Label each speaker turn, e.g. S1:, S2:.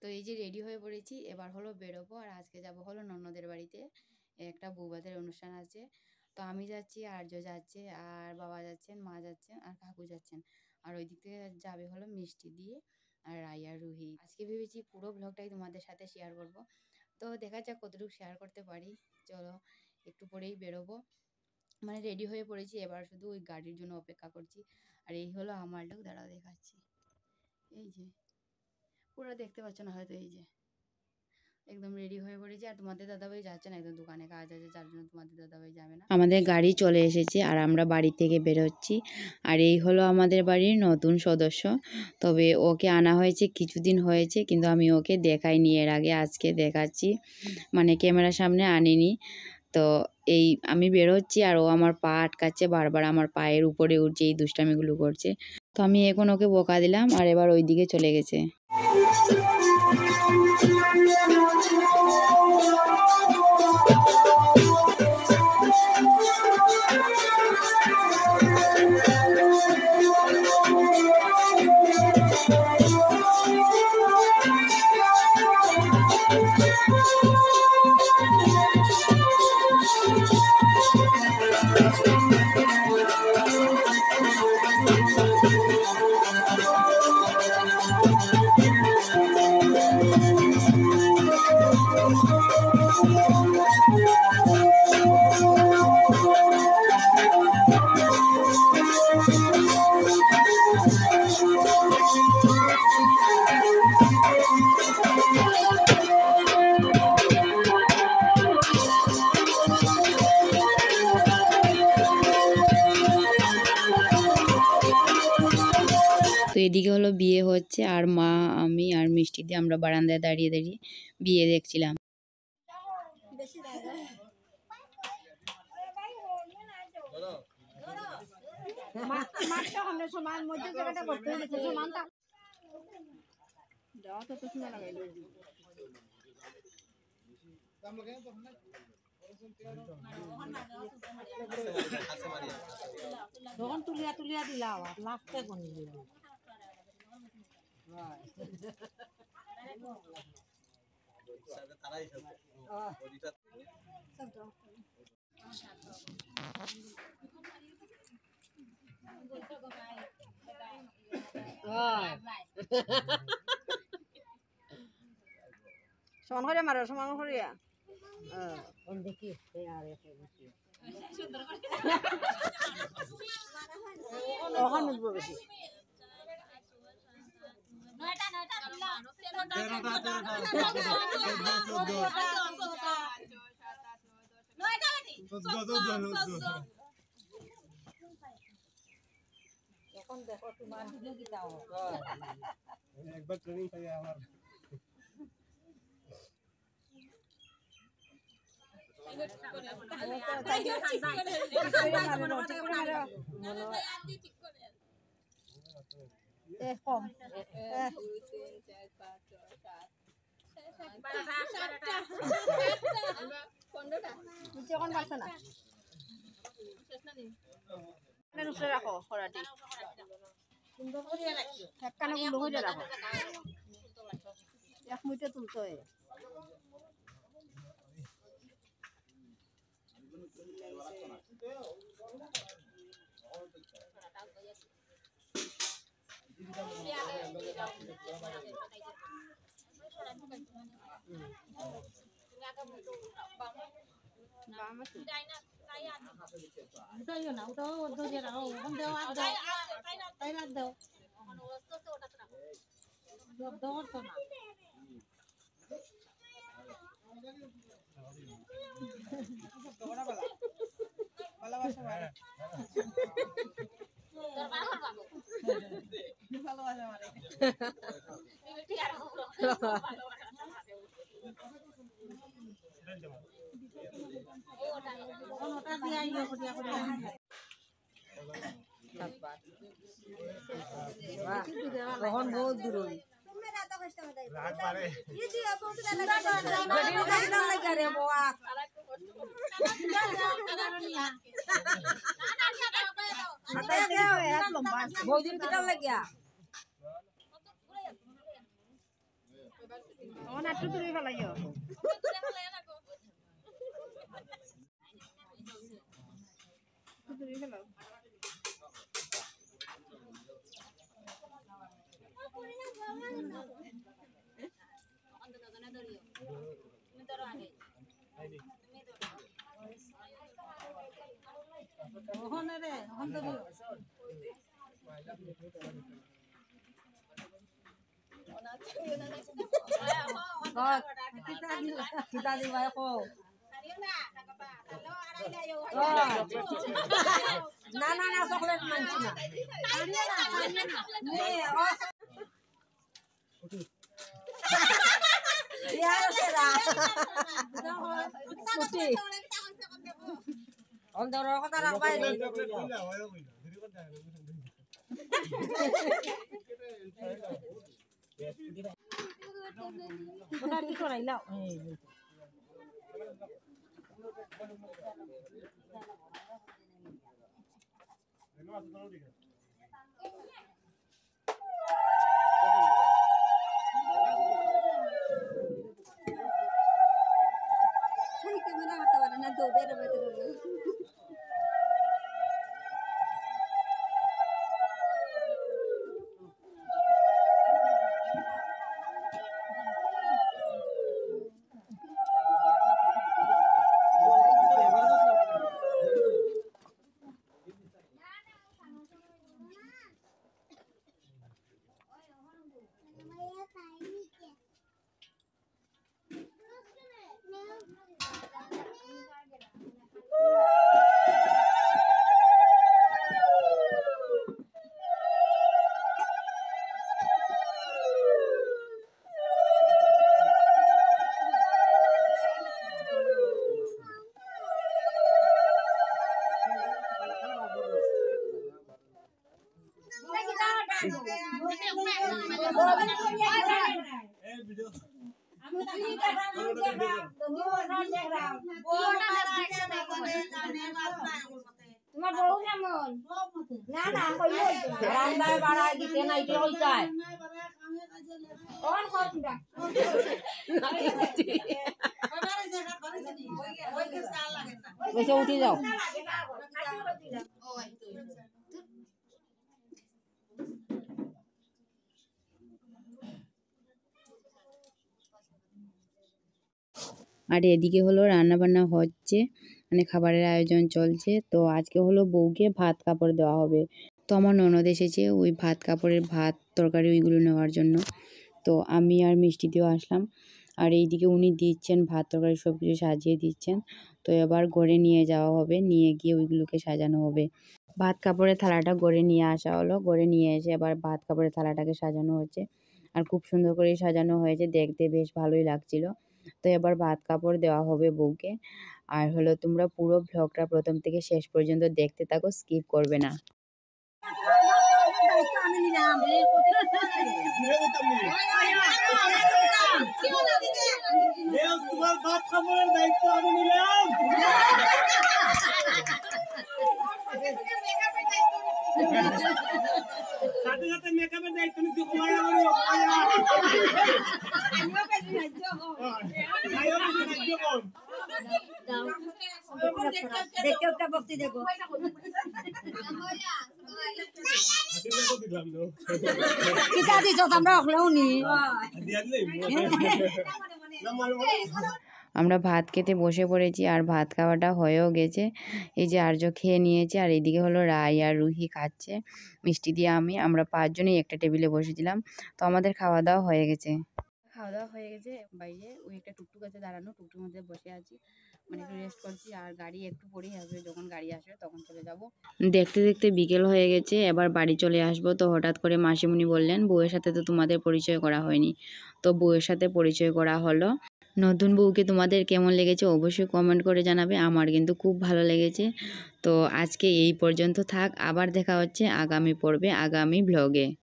S1: তো এই যে রেডি হয়ে পড়েছি, এবার হলো বেরোবো। আর আজকে যাব হলো ননদের বাড়িতে, একটা বৌভাতের অনুষ্ঠান আছে। তো আমি যাচ্ছি, আর্য যাচ্ছে, আর বাবা যাচ্ছেন, মা যাচ্ছেন, আর কাকু যাচ্ছেন। আর ওই দিক থেকে যাবে হলো মিষ্টি দিয়ে আর রাইয়া রুহি। আজকে ভেবেছি পুরো ব্লগটাই তোমাদের সাথে শেয়ার করব। তো দেখা যাক কতটুকু শেয়ার করতে পারি। চলো একটু পরেই বেরোবো, মানে রেডি হয়ে পড়েছি, এবার শুধু ওই গাড়ির জন্য অপেক্ষা করছি। আর এই হলো আমার লোক, দাঁড়াও দেখাচ্ছি। এই যে পুরো দেখতে পাচ্ছ না হয়তো, এই যে একদম রেডি হয়ে পড়েছি। আর তোমাদের দাদাভাই যাচ্ছে না, একদম দোকানে কাজ আছে, যার জন্য তোমাদের দাদাভাই যাবে না। আমাদের গাড়ি চলে এসেছে আর আমরা বাড়ি থেকে বেরোচ্ছি। আর এই হলো আমাদের বাড়ির নতুন সদস্য। তবে ওকে আনা হয়েছে কিছুদিন হয়েছে, কিন্তু আমি ওকে দেখাইনি এর আগে, আজকে দেখাচ্ছি, মানে ক্যামেরার সামনে আনিনি। তো এই আমি বেরোচ্ছি আর ও আমার পা আটকাচ্ছে, বারবার আমার পায়ের উপরে উঠছে, এই দুষ্টামিগুলো করছে। তো আমি এখন ওকে বকা দিলাম আর এবার ওই দিকে চলে গেছে। তো এদিকে হলো বিয়ে হচ্ছে, আর মা, আমি আর মিষ্টি দিয়ে আমরা বারান্দায় দাঁড়িয়ে দাঁড়িয়ে বিয়ে দেখছিলাম।
S2: তখন তুলিয়া তুলিয়া দিলা লাস্টে কোন দিল সমান করে মারো, সমান করিয়া দেখি ওখানে উঠবো বেশি। এখন দেখো তোমার একবার ট্রেনিং পাই আমার কম এখন পারছে না, রাখো খরাটি একখানে গুলো হয়ে রাখো, এক মুঠে তুলতে হয়। উঠাইও না, উঠাও ধরে রাখো, ওখান দেও আর দাও, তাই রাখ দাও, জব্দ করতো না। ভালোবাসা মানে ভালোবাসা মানে ওটা দিয়ে ইয়ে করিয়া করিয়া তখন বহুত দূর তখন একটু দূরে ফেলাইও দূরে ফেলাও ওখানে রে ওখান থেকে kita di bawah ko. Na chocolate manchina. Ya será. Kuti. Om doro ko tarang bay. Benar itu lah ilau. Cari kamera atau ada nanti udah betul. তোমার বউ কেমন না না কইলো রান্নায় বাড়ায় দিতে নাই কি হইতায় কোন কোনটা বসে উঠে যাও
S1: আর এদিকে হলো রান্না বান্না হচ্ছে, মানে খাবারের আয়োজন চলছে। তো আজকে হলো বউকে ভাত কাপড় দেওয়া হবে। তো আমার ননদ এসেছে ওই ভাত কাপড়ের ভাত তরকারি ওইগুলো নেওয়ার জন্য। তো আমি আর মিষ্টি দিয়েও আসলাম। আর এইদিকে উনি দিচ্ছেন ভাত তরকারি সব কিছু সাজিয়ে দিচ্ছেন। তো এবার ঘরে নিয়ে যাওয়া হবে, নিয়ে গিয়ে ওইগুলোকে সাজানো হবে। ভাত কাপড়ের থালাটা গড়ে নিয়ে আসা হলো, গড়ে নিয়ে এসে এবার ভাত কাপড়ের থালাটাকে সাজানো হচ্ছে। আর খুব সুন্দর করে সাজানো হয়েছে, দেখতে বেশ ভালোই লাগছিল। তো এবার ভাত কাপড় দেওয়া হবে বউকে। আর হলো তোমরা পুরো ভ্লগটা প্রথম থেকে শেষ পর্যন্ত দেখতে থাকো, স্কিপ করবে না।
S3: তোমার ভাত খাবারের দায়িত্ব আমি নিলাম। সাথে সাথে মেকআপের দায়িত্ব নিচ্ছি।
S1: আমরা ভাত খেতে বসে পড়েছি আর ভাত খাওয়াটা হয়েও গেছে। এই যে আর্য খেয়ে নিয়েছে আর এইদিকে হলো রাই আর রুহি খাচ্ছে মিষ্টি দিয়ে। আমরা 5 জনেই একটা টেবিলে বসেছিলাম। তো আমাদের খাওয়া দাওয়া হয়ে গেছে। বাইরে ওই একটা টুকটুক আছে দাঁড়ানো, টুকটুক মধ্যে বসে আছি, মানে একটু রেস্ট করছি। আর গাড়ি একটু পরেই আসবে, যখন গাড়ি আসবে তখন চলে যাব। দেখতে দেখতে বিকেল হয়ে গেছে, এবার বাড়ি চলে আসবো। তো হঠাৎ করে মাসিমণি বললেন বউয়ের সাথে তো তোমাদের পরিচয় করা হয়নি। তো বউয়ের সাথে পরিচয় করা হলো। নতুন বউকে তোমাদের কেমন লেগেছে অবশ্যই কমেন্ট করে জানাবে। আমার কিন্তু খুব ভালো লেগেছে। তো আজকে এই পর্যন্ত থাক, আবার দেখা হচ্ছে আগামী পর্বে, আগামী ব্লগে।